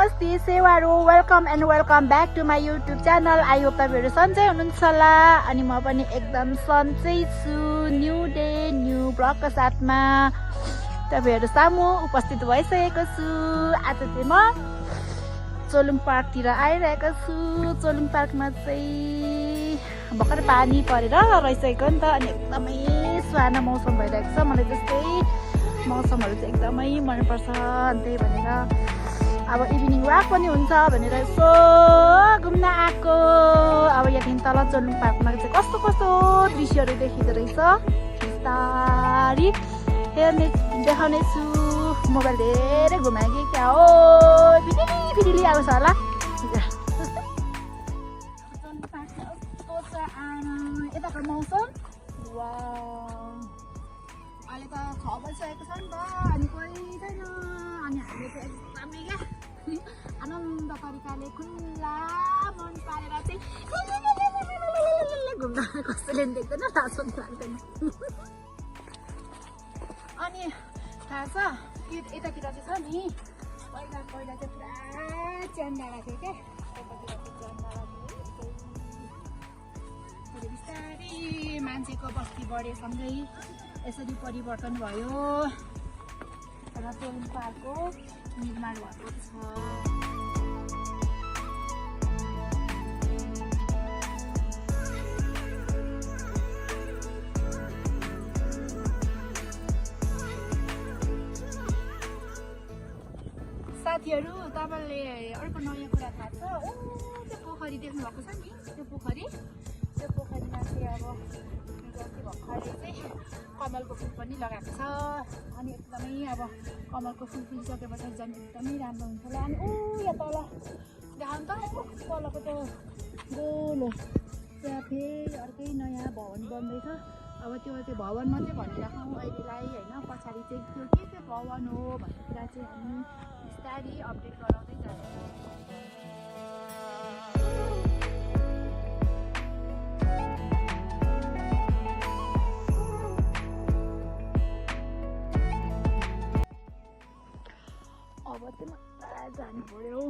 नमस्ते सेवारो welcome and welcome back to my YouTube channel. I hope तपाईँहरू सन्चै हुनुहुन्छ होला अनि म पनि एकदम सन्चै छु। न्यू डे न्यू ब्लगको साथमा तपाईँहरू सामु उपस्थित भइसकेको छु। आज चाहिँ म चोलुङ पार्कतिर आइरहेको छु। चोलुङ पार्कमा चाहिँ भर्खर पानी परेर रहिसकेको नि त अनि एकदमै सुहाना मौसम भइरहेको छ। मलाई जस्तै मौसमहरू चाहिँ एकदमै मनपर्छ। अनि त्यही भनेर अब इभिनिङ वाक पनि हुन्छ भनेर यसो घुम्न आएको। अब यहाँदेखि तल चोलुङ पार्कमा चाहिँ कस्तो कस्तो दृश्यहरू देखिँदो रहेछ बिस्तारी देखाउने छु। मोबाइल धेरै घुमायो कि क्या हो फिटिली आएको छ होला। यताको मौसम अहिले त 6 बजिसकेको छ नि त अनि कोही छैन अनि हामीले चाहिँ एकदमै क्या आनन्द तरिकाले खुल्ला मन पारेर चाहिँ घुम्दा कसैले पनि देख्दैन थाहा पनि लाग्दैन। अनि थाहा छ यतातिर चाहिँ छ नि पहिला चाहिँ पुरा च्यान्डाला थियो क्या। यतातिर चाहिँ च्यान्डाला थियो बिस्तारै मान्छेको बस्ती बढेसँगै यसरी परिवर्तन भयो र चोलुङ पार्कको निर्माण भएको छ। साथीहरू तपाईँले अर्को नयाँ कुरा थाहा छ? त्यो पोखरी देख्नु भएको छ नि त्यो पोखरीमा चाहिँ अब भर्खरै चाहिँ कमलको फुल पनि लगाएको छ अनि एकदमै अब कमलको फुल फुलिसके पछाडि झन् एकदमै राम्रो हुन्छ होला। अनि यहाँ तल देखाउनु त तलको त्यो गोलो त्यहाँ फेरि अर्कै नयाँ भवन बन्दैछ। अब त्यो भवनमा चाहिँ भनिराखौँ अहिलेलाई होइन। पछाडि चाहिँ त्यो के भवन हो भन्ने कुरा चाहिँ हामी बिस्तारै अपडेट गराउँदै जान्छौँ। जानु पर्यो।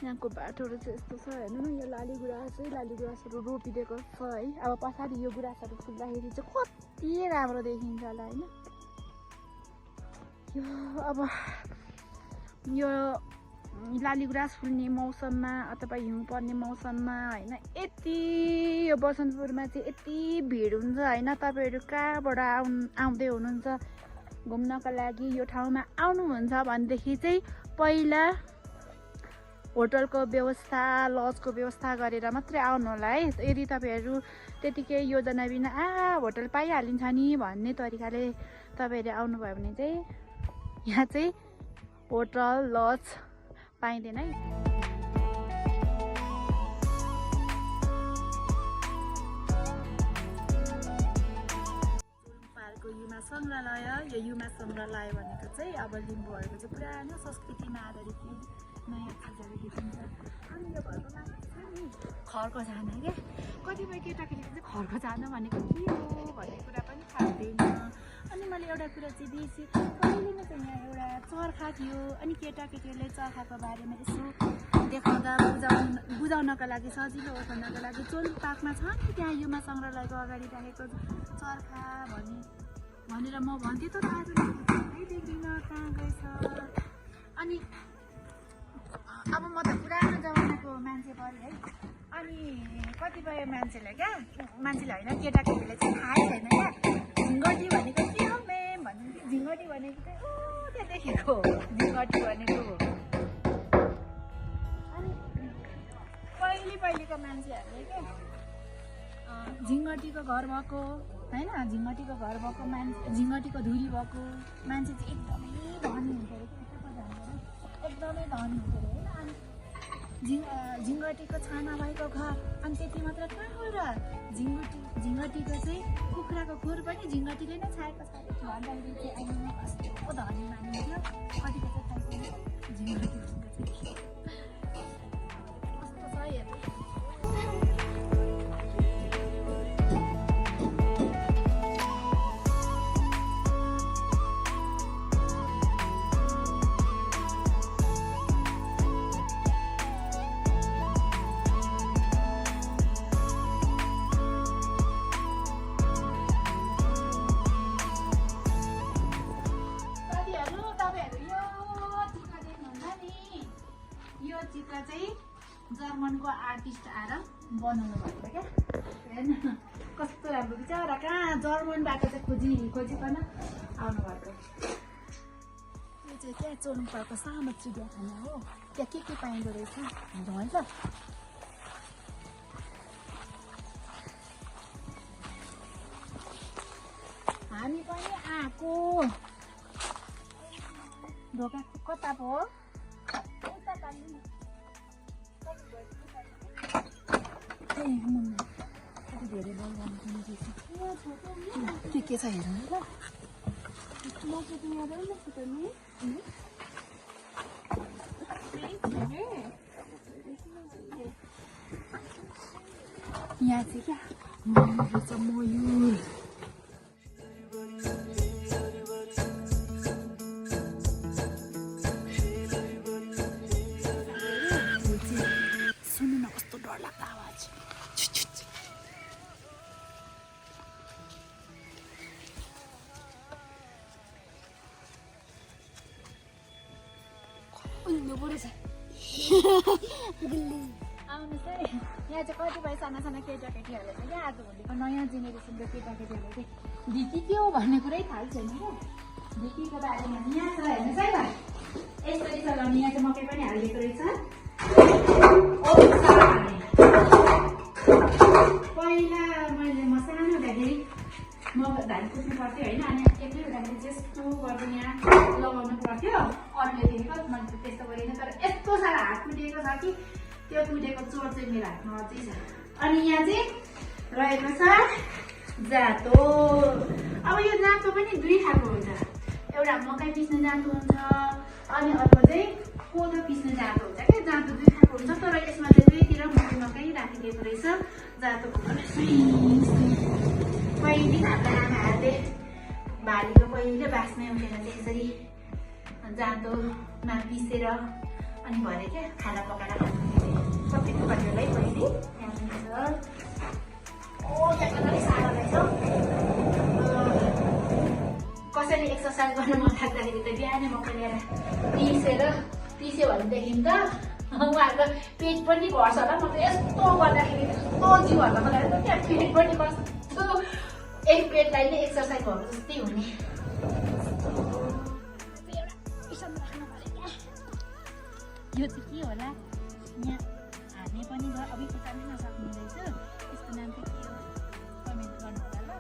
यहाँको बाटोहरू चाहिँ यस्तो छ हेर्नु न। यो लाली गुराँसहरू रोपिदिएको छ है। अब पछाडि यो गुराँसहरू फुल्दाखेरि चाहिँ कति राम्रो देखिन्छ होला होइन। यो लाली गुराँस फुल्ने मौसममा अथवा हिउँ पर्ने मौसममा होइन यति यो बसन्तपुरमा चाहिँ यति भिड हुन्छ होइन। तपाईँहरू कहाँबाट आउँदै हुनुहुन्छ घुम्नको लागि यो ठाउँमा आउनुहुन्छ भनेदेखि चाहिँ पहिला होटलको व्यवस्था लजको व्यवस्था गरेर मात्रै आउनु होला है। यदि तपाईँहरू त्यतिकै योजना बिना होटल पाइहालिन्छ नि भन्ने तरिकाले तपाईँहरू आउनुभयो भने चाहिँ यहाँ चाहिँ होटल लज पाइँदैन है। युमा सङ्ग्रहालय यो युमा सङ्ग्रहालय भनेको चाहिँ अब लिम्बूहरूको चाहिँ पुरानो संस्कृतिमा आधारित नयाँ चिजहरू देखिन्छ। अनि यो घरको मान्छे नि खरको जान क्या कतिपय केटाकेटीले चाहिँ खरको जान भनेको के हो भन्ने कुरा पनि थाहा हुँदैन। अनि मैले एउटा कुरा चाहिँ बिर्सेँ कहिलेमा चाहिँ यहाँ एउटा चर्खा थियो अनि केटाकेटीहरूले चर्खाको बारेमा यसो देखाउँदा बुझाउनको लागि सजिलो भन्नको लागि चोलुङ पार्कमा छ नि त्यहाँ युमा सङ्ग्रहालयको अगाडि राखेको चर्खा भनेर म भन्थेँ त आज देख्दिनँ कहाँ गएछ। अनि अब म त पुरानो जमानाको मान्छे परेँ है। अनि कतिपय मान्छेले होइन केटाकेटीले चाहिँ थाहै छैन क्या झिङ्गटी भनेको के हो म्याम भन्नु। झिङ्गटी भनेको चाहिँ त्यहाँ देखेको झिङ्गटी भनेको। अनि पहिलेको मान्छेहरूले क्या झिङ्गटीको घर भएको होइन झिङ्गटीको घर भएको मान्छे झिङ्गटीको धुरी भएको मान्छे चाहिँ एकदमै धनी हुँदो रहेछ। एकदमै धनी हुँदो रहेछ होइन। अनि झिङ्गटीको छाना भएको घर अनि त्यति मात्र कहाँ हो र झिङ्गटीको चाहिँ कुखुराको खोर पनि झिङ्गटीले नै छाएको छ भन्दाखेरि चाहिँ अहिले कस्तो धनी मानिन्थ्यो। कतिको चाहिँ थाहा छैन झिङ्गटी भनेको चाहिँ कस्तो छ हेर्नु। जर्मनको आर्टिस्ट आएर बनाउनु भएको क्या हेर्न कस्तो राम्रो बिचरा कहाँ जर्मनबाट चाहिँ खोजिकन आउनु भएको यो चाहिँ क्या चोनपाको सानो चिडियाखाना हो त्यहाँ के पाइँदो रहेछ हेरौँ है त हामी पनि आएको ढोका कता पो धेरै के छ हेरौँ ल यहाँ चाहिँ क्या मयूर छ मयूर सुन्नु न कस्तो डरलाग्दो आवाज आउनुहोस् है यहाँ चाहिँ कतिपय साना साना केटाकेटीहरूले चाहिँ क्या आजभोलिको नयाँ जेनेरेसनको केटाकेटीहरूले चाहिँ ढिकी के हो भन्ने कुरै थाहा छैन क्या ढिकीको बारेमा यहाँ छ हेर्नुहोस् है त यसरी चलाउने यहाँ चाहिँ मकै पनि हालिदिएको रहेछ पहिला म सानो हुँदाखेरि म धान कुट्नु पर्थ्यो होइन अनि एक्लै हुँदाखेरि त्यस्तो गर्दै यहाँ लगाउनु पर्थ्यो अरूले देखेको मैले त्यस्तो गरिनँ तर यस्तो साह्रो हात टुटेको छ कि त्यो टुटेको चोट चाहिँ मेरो हातमा अझै छ अनि यहाँ चाहिँ रहेको छ जातो अब यो जातो पनि दुई खालको हुन्छ एउटा मकै पिस्ने जातो हुन्छ अनि अर्को चाहिँ कोदो पिस्ने जातो हुन्छ क्या जातो दुई खालको हुन्छ तर यसमा चाहिँ दुईतिर मकै राखिदिएको रहेछ जातोको पहिले हाम्रो आमाहरूले भालीको पहिले बाँच्नै उठेर चाहिँ यसरी जातोमा पिसेर अनि भरे क्या खाना पकाएर कतिको कतिलाई पहिले साह्रो रहेछ कसैले एक्सर्साइज गर्न मन लाग्दाखेरि त बिहानै मकै ल्याएर पिस्यो भनेदेखि त उहाँहरूको पेट पनि घट्छ होला म त यस्तो गर्दाखेरि यस्तो जिउहरूलाई बनाएर त्यहाँ पेट पनि कस्तो एक पेटलाई नै एक्सर्साइज भएको जस्तै हुने यो चाहिँ के होला यहाँ हाल्ने पनि भयो अब उतार्नै नसक्नु रहेछ यसको नाम चाहिँ के हो कमेन्ट गर्नु होला ल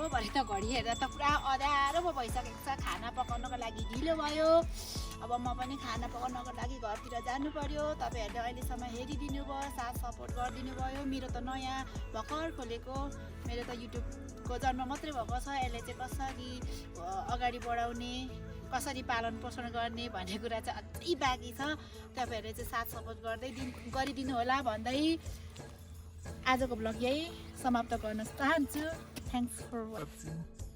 भरे त घडी हेर्दा त पुरा अँध्यारो पो भइसकेको छ खाना पकाउनको लागि ढिलो भयो अब म पनि खाना पकाउनको लागि घरतिर जानु पर्यो तपाईहरुले अहिलेसम्म हेरिदिनु भयो साथ सपोर्ट गरिदिनु भयो मेरो त नयाँ भर्खर खोलेको मेरो त युट्युबको जन्म मात्रै भएको छ यसले चाहिँ कसरी अगाडि बढाउने कसरी पालन पोषण गर्ने भन्ने कुरा चाहिँ अझै बाँकी छ तपाईहरुले चाहिँ साथ सपोर्ट गरिदिनु होला भन्दै आजको भ्लग यही समाप्त गर्न चाहन्छु। Thanks for watching.